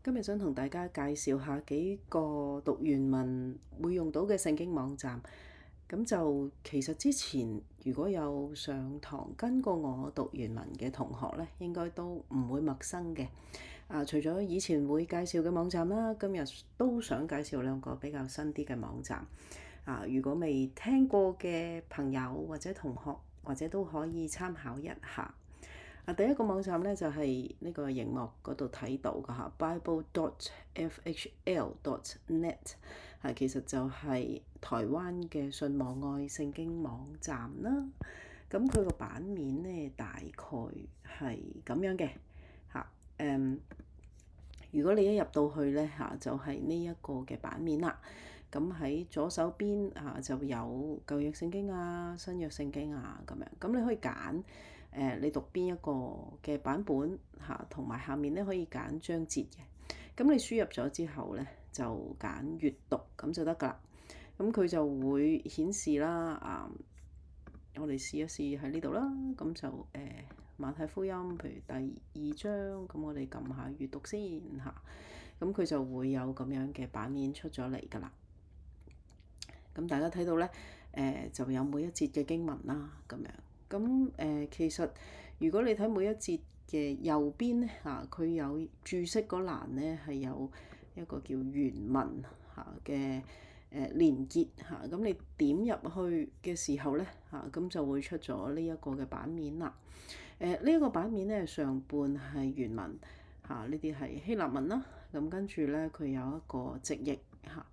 今日想同大家介紹下幾個讀原文會用到嘅聖經網站。咁就其實之前如果有上堂跟過我讀原文嘅同學咧，應該都唔會陌生嘅。除咗以前會介紹嘅網站啦，今日都想介紹兩個比較新啲嘅網站。如果未聽過嘅朋友或者同學，或者都可以參考一下。第一個網站咧就係呢個熒幕嗰度睇到嘅嚇，Bible.fhl.net 其實就係台灣嘅信望愛聖經網站啦。咁佢個版面咧大概係咁樣嘅嚇。如果你一入到去咧就係呢一個嘅版面啦。咁喺左手邊就有舊約聖經啊、新約聖經啊咁樣。咁你可以揀你讀邊一個嘅版本同埋下面咧可以揀章節嘅。咁你輸入咗之後咧，就揀閱讀咁就得㗎啦。咁佢就會顯示啦。我哋試一試喺呢度啦。咁就馬太福音，譬如第2章，咁我哋撳下閱讀先嚇。咁佢就會有咁樣嘅版面出咗嚟㗎啦。咁大家睇到咧，就有每一節嘅經文啦，咁樣。咁其實如果你睇每一節嘅右邊咧，佢有注釋嗰欄咧，係有一個叫原文嘅連結嚇。咁你點入去嘅時候咧，咁就會出咗呢一個嘅版面啦。呢一個版面咧，上半係原文呢啲係希臘文啦。咁跟住咧，佢有一個直譯嚇。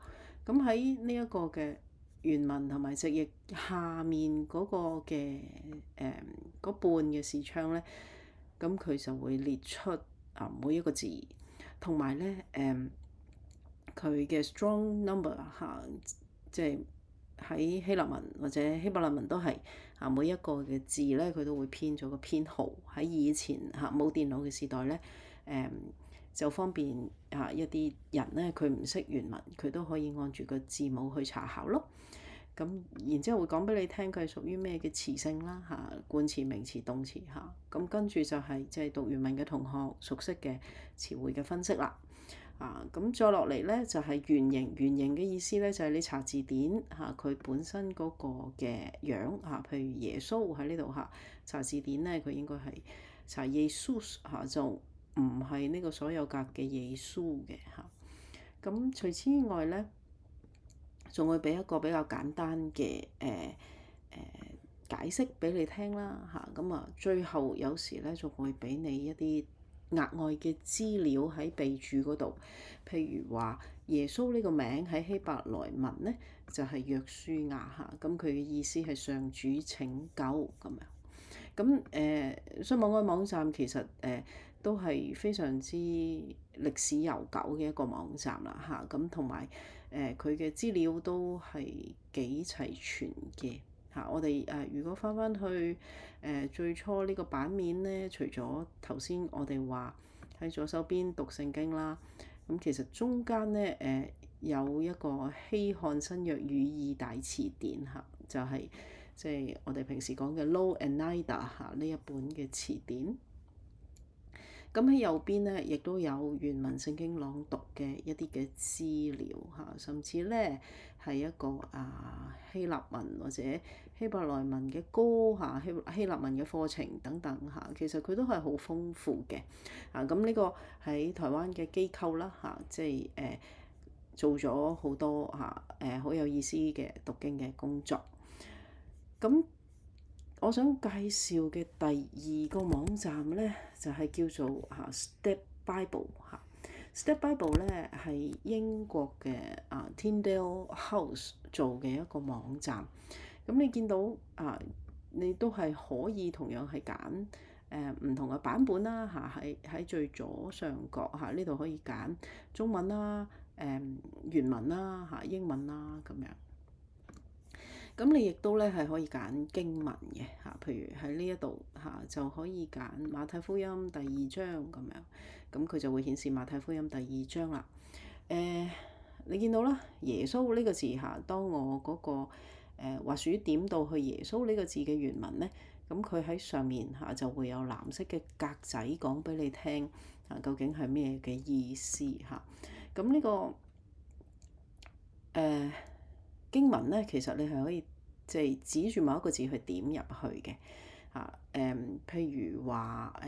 咁喺呢一個嘅原文同埋直譯下面嗰個嘅嗰半嘅視窗咧，咁佢就會列出每一個字，同埋咧佢嘅 strong number 即係喺希臘文或者希伯來文都係每一個嘅字咧，佢都會編咗個編號。喺以前冇電腦嘅時代咧，就方便一啲人咧，佢唔識原文，佢都可以按住個字母去查考咯。咁然之後會講俾你聽，佢係屬於咩嘅詞性啦冠詞、名詞、動詞咁跟住就係即係讀原文嘅同學熟悉嘅詞彙嘅分析啦。咁再落嚟咧就係原形。原形嘅意思咧就係你查字典佢本身嗰個嘅樣譬如耶穌喺呢度查字典咧，佢應該係查耶穌就唔係呢個所有格嘅耶穌嘅咁除此以外咧，仲會俾一個比較簡單嘅解釋俾你聽啦咁最後有時咧仲會俾你一啲額外嘅資料喺備註嗰度，譬如話耶穌呢個名喺希伯來文咧就係約書亞咁佢嘅意思係上主拯救咁樣。咁信望愛網站其實都係非常之歷史悠久嘅一個網站啦咁同埋佢嘅資料都係幾齊全嘅我哋如果翻去最初呢個版面咧，除咗頭先我哋話喺左手邊讀聖經啦，咁其實中間咧有一個希漢新約語義大詞典就係即係我哋平時講嘅 Low and Nida 呢一本嘅詞典。咁喺右邊咧，亦都有原文聖經朗讀嘅一啲嘅資料甚至咧係一個希臘文或者希伯來文嘅歌希臘文嘅課程等等其實佢都係好豐富嘅咁呢個喺台灣嘅機構啦即係做咗好多好有意思嘅讀經嘅工作。咁我想介紹嘅第二個網站咧，就係叫做Step Bible Step Bible 咧係英國嘅Tyndale House 做嘅一個網站。咁你見到你都係可以同樣係揀唔同嘅版本啦喺最左上角呢度可以揀中文啦、原文啦英文啦咁樣。咁你亦都咧係可以揀經文嘅譬如喺呢一度就可以揀馬太福音第2章咁樣，咁佢就會顯示馬太福音第2章啦。你見到啦，耶穌呢個字當我嗰個滑鼠點到去耶穌呢個字嘅原文咧，咁佢喺上面就會有藍色嘅格仔講俾你聽究竟係咩嘅意思嚇？咁呢個經文咧，其實你係可以即係指住某一個字去點入去嘅嚇。譬如話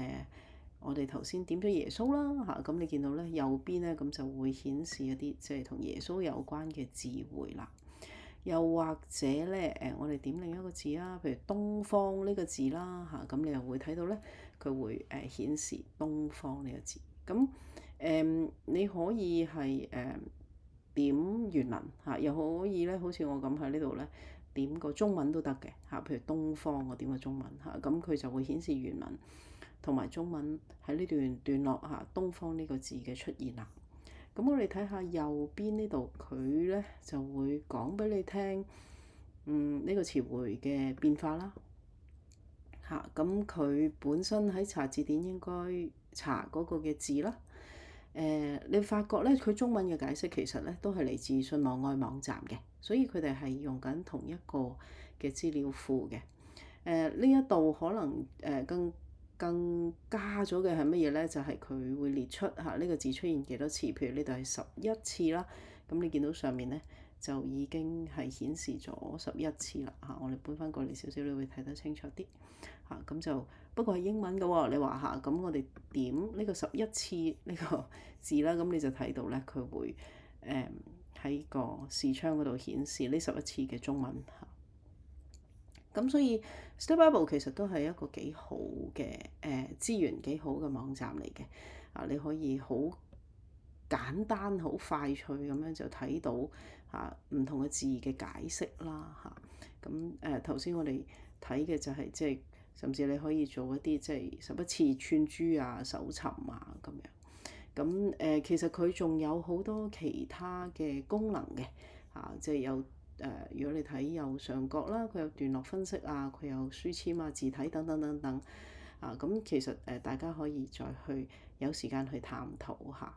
我哋頭先點咗耶穌啦嚇，咁你見到咧右邊咧咁就會顯示一啲即係同耶穌有關嘅字彙啦。又或者咧我哋點另一個字啊，譬如東方呢個字啦嚇，咁你又會睇到咧佢會顯示東方呢個字。咁你可以係點原文嚇，又可以咧好似我咁喺呢度咧點個中文都得嘅嚇，譬如東方我點個中文嚇，咁佢就會顯示原文同埋中文喺呢段落嚇東方呢個字嘅出現啦。咁我哋睇下右邊呢度，佢咧就會講俾你聽，呢個詞彙嘅變化啦。嚇，咁佢本身喺查字典應該查嗰個嘅字啦。你發覺咧，佢中文嘅解釋其實咧都係嚟自信望愛網站嘅，所以佢哋係用緊同一個嘅資料庫嘅。呢一度可能更加咗嘅係乜嘢咧？就係佢會列出嚇呢個字出現幾多次，譬如呢度係11次啦。咁你見到上面咧就已經係顯示咗11次啦嚇。我哋搬翻過嚟少少，你會睇得清楚啲嚇。咁就不過係英文嘅喎，你話嚇咁我哋點呢個11次呢個字啦，咁你就睇到咧佢會喺個視窗嗰度顯示呢11次嘅中文嚇。咁所以 Study Bible 其實都係一個幾好嘅資源，幾好嘅網站嚟嘅。你可以好簡單、好快脆咁樣就睇到唔同嘅字嘅解釋啦嚇。咁頭先我哋睇嘅就係即係甚至你可以做一啲即係11次串珠啊、搜尋啊咁樣。咁其實佢仲有好多其他嘅功能嘅即係有。如果你睇右上角啦，佢有段落分析啊，佢有書籤啊、字體等等等等咁其實大家可以再去有時間去探討下。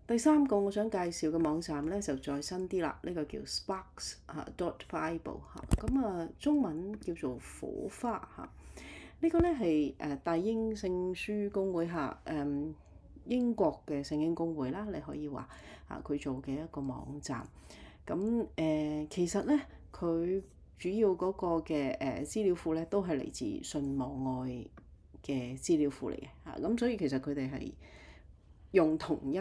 第三個我想介紹嘅網站咧就再新啲啦，呢個叫 Sparks.Bible 咁中文叫做火花呢個咧係大英聖書公會英國嘅聖經公會啦，你可以話佢做嘅一個網站。咁其實咧佢主要嗰個嘅資料庫咧都係嚟自信望愛嘅資料庫嚟嘅咁所以其實佢哋係用同一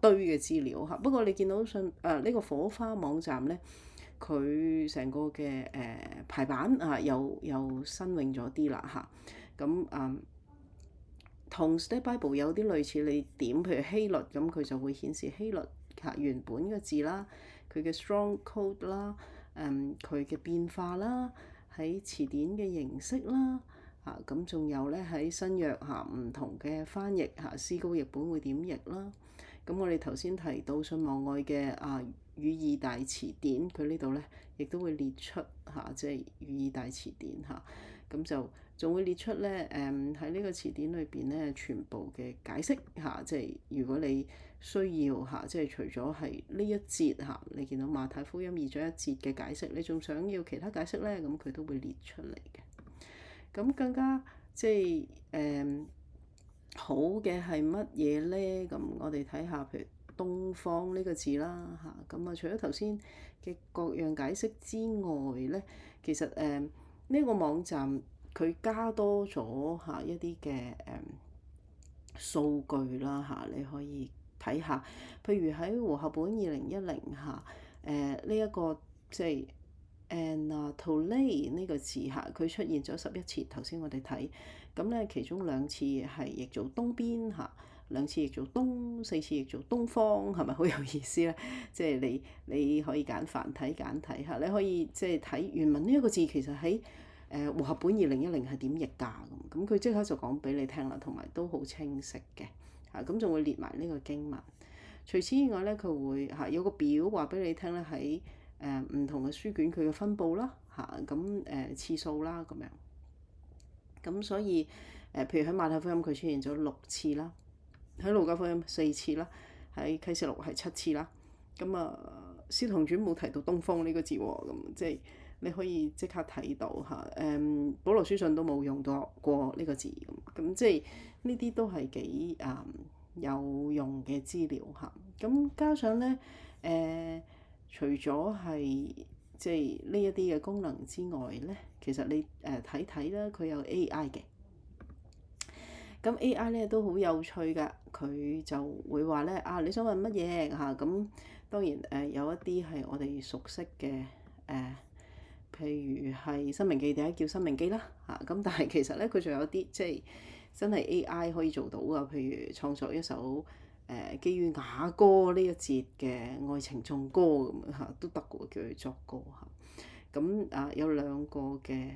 堆嘅資料不過你見到呢個火花網站咧，佢成個嘅排版又新穎咗啲啦咁同 Study Bible 有啲類似，你點譬如希律咁，佢就會顯示希律原本嘅字啦，佢嘅 strong code 啦，佢嘅變化啦，喺詞典嘅形式啦，咁仲有咧喺新約唔同嘅翻譯思高譯本會點譯啦。咁我哋頭先提到信望愛嘅語義大詞典，佢呢度咧亦都會列出即係語義大詞典咁就仲會列出咧喺呢個詞典裏邊咧全部嘅解釋即係如果你需要即係除咗係呢一節你見到馬太福音2章1節嘅解釋，你仲想要其他解釋咧，咁佢都會列出嚟嘅。咁更加即係好嘅係乜嘢咧？咁我哋睇下，譬如東方呢個字啦咁除咗頭先嘅各樣解釋之外咧，其實呢個網站佢加多咗一啲嘅數據啦你可以睇下，譬如喺和合本2010呢一個即係 Anatole 呢個字佢出現咗11次，頭先我哋睇咁咧，其中2次係譯做東邊2次譯做東，4次譯做東方，係咪好有意思咧？即係你可以揀繁體簡體你可以即係睇原文呢一個字其實喺和合本2010係點譯㗎咁佢即刻就講俾你聽啦，同埋都好清晰嘅咁仲會列埋呢個經文。除此以外咧，佢會有個表話俾你聽咧，喺唔同嘅書卷佢嘅分佈啦咁次數啦咁樣。咁所以譬如喺馬太福音佢出現咗6次啦，喺路加福音4次啦，喺啟示錄係7次啦。咁使徒行傳冇提到東方呢個字喎，咁即係你可以即刻睇到嚇。保羅書信都冇用到過呢個字咁，即係呢啲都係幾有用嘅資料嚇。咁加上咧除咗係即係呢一啲嘅功能之外咧，其實你睇睇啦，佢有 AI 嘅。咁 AI 咧都好有趣㗎，佢就會話咧你想問乜嘢嚇？咁當然有一啲係我哋熟悉嘅譬如係《申命記》，第一叫《申命記》啦嚇。咁但係其實咧佢仲有啲即係真係 AI 可以做到㗎，譬如創作一首基於雅歌呢一節嘅愛情頌歌咁嚇都得㗎，叫佢作歌嚇。咁有兩個嘅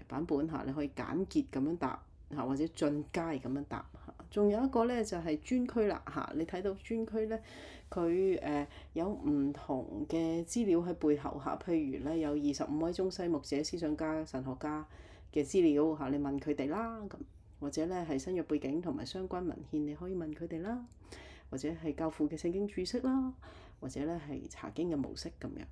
版本嚇，你可以簡潔咁樣答嚇，或者進階咁樣答嚇。仲有一個咧就係專區啦嚇，你睇到專區咧，佢有唔同嘅資料喺背後嚇，譬如咧有25位中西牧者、思想家、神學家嘅資料嚇，你問佢哋啦咁，或者咧係新約背景同埋相關文獻，你可以問佢哋啦，或者係教父嘅聖經注釋啦，或者咧係查經嘅模式咁樣。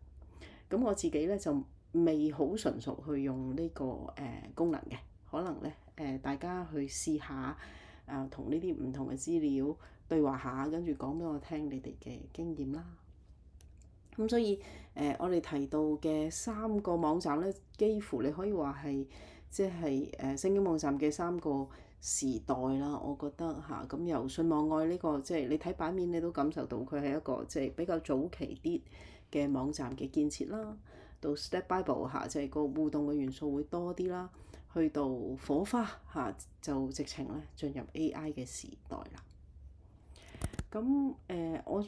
咁我自己咧就未好純熟去用呢個功能嘅，可能咧大家去試下同呢啲唔同嘅資料對話下，跟住講俾我聽你哋嘅經驗啦。咁所以我哋提到嘅3個網站咧，幾乎你可以話係即係聖經網站嘅3個時代啦。我覺得嚇，咁由信望愛呢個即係你睇版面你都感受到佢係一個即係比較早期啲嘅網站嘅建設啦，到 Step Bible 嚇，即係個互動嘅元素會多啲啦，去到火花嚇就直情咧進入 AI 嘅時代啦。咁我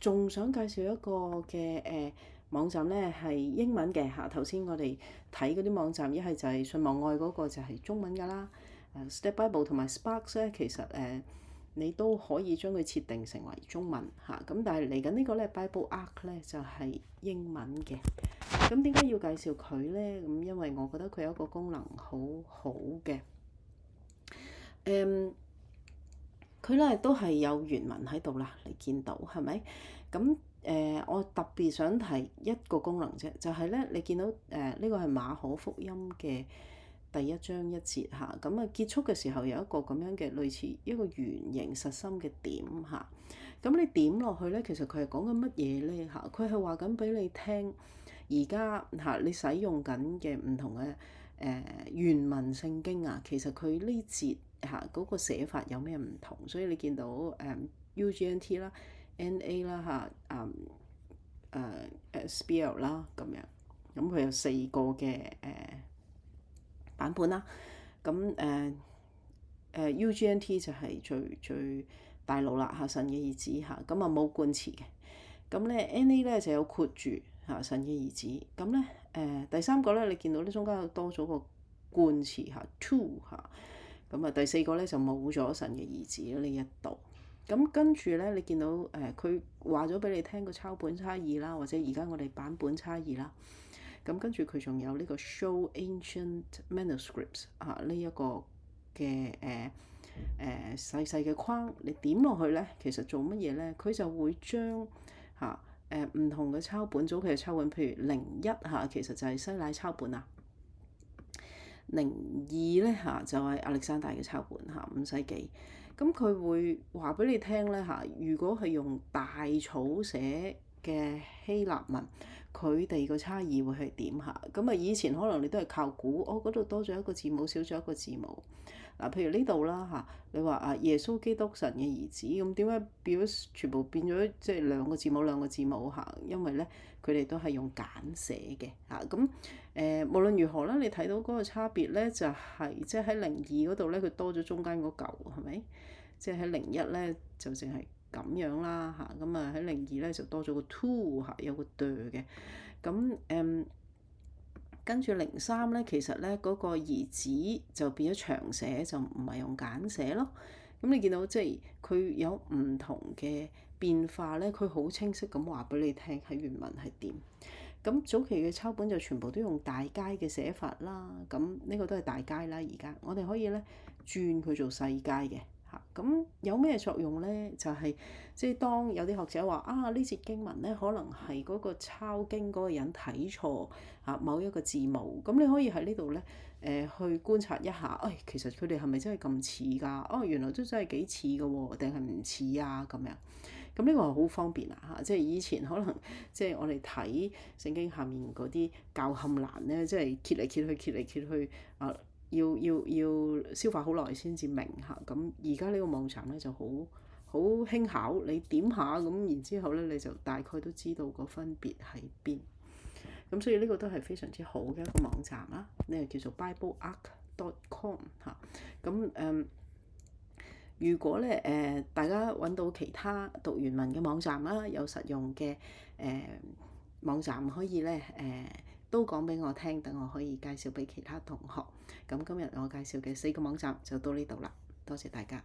仲想介紹一個嘅網站咧係英文嘅嚇。頭先我哋睇嗰啲網站，一係就係信望愛嗰個就係中文㗎啦。Step Bible 同埋 Sparks 咧，其實你都可以將佢設定成為中文嚇。咁但係嚟緊呢個咧 Bible Arc 咧就係英文嘅。咁點解要介紹佢咧？咁因為我覺得佢有一個功能好好嘅。佢咧都係有原文喺度啦，你見到係咪？咁我特別想提一個功能啫，就係咧你見到呢個係馬可福音嘅第1章1節嚇。咁結束嘅時候有一個咁樣嘅類似一個圓形實心嘅點嚇。咁你點落去咧，其實佢係講緊乜嘢咧嚇？佢係話緊俾你聽，而家嚇你使用緊嘅唔同嘅原文聖經啊，其實佢呢節嚇嗰個寫法有咩唔同？所以你見到UGNT 啦、NA 啦嚇、SBL 啦咁樣，咁佢有4個嘅版本啦。咁UGNT 就係最大路啦嚇，神嘅兒子嚇，咁冇冠詞嘅。咁咧 NA 咧就有括住嚇神嘅兒子。咁咧第3個咧，你見到呢中間又多咗個冠詞嚇 to 嚇。咁第4個咧就冇咗神嘅兒子呢一度。咁跟住咧，你見到佢話咗俾你聽個抄本差異啦，或者而家我哋版本差異啦。咁跟住佢仲有呢個 show ancient manuscripts 呢一個嘅細細嘅框，你點落去咧，其實做乜嘢咧？佢就會將唔同嘅抄本，早期嘅抄本，譬如01其實就係西乃抄本啊。02咧就係亞歷山大嘅抄本5世紀。咁佢會話俾你聽咧如果係用大草寫嘅希臘文，佢哋個差異會係點嚇？咁以前可能你都係靠估，嗰度多咗一個字母，少咗一個字母。譬如呢度啦你話耶穌基督神嘅兒子，咁點解全部變咗即係兩個字母因為咧佢哋都係用簡寫嘅咁無論如何啦，你睇到嗰個差別咧就係即係喺02嗰度咧，佢多咗中間嗰嚿係咪？即係喺01咧就淨係咁樣啦咁喺02咧就多咗個 to 有個 the 嘅。咁跟住03咧，其實咧嗰個兒子就變咗長寫，就唔係用簡寫咯。咁你見到即係佢有唔同嘅變化咧，佢好清晰咁話俾你聽喺原文係點。咁早期嘅抄本就全部都用大楷嘅寫法啦。咁呢個都係大楷啦。而家我哋可以咧轉佢做細楷嘅嚇。咁有咩作用咧？就係即係當有啲學者話啊，呢節經文咧可能係嗰個抄經嗰個人睇錯某一個字母，咁你可以喺呢度咧去觀察一下，其實佢哋係咪真係咁似㗎？原來都真係幾似㗎喎，定係唔似啊咁樣？咁呢個係好方便啊！即係以前可能即係我哋睇聖經下面嗰啲教冚欄咧，即係揭嚟揭去，揭嚟揭去要消化好耐先至明嚇。咁而家呢個網站咧就好輕巧，你點下咁，然之後咧你就大概都知道個分別喺邊。咁所以呢個都係非常之好嘅一個網站啦。呢個叫做 BibleArk.com 嚇。咁如果咧大家揾到其他讀原文嘅網站啦，有實用嘅網站可以咧都講俾我聽，等我可以介紹俾其他同學。咁今日我介紹嘅4個網站就到呢度啦，多謝大家。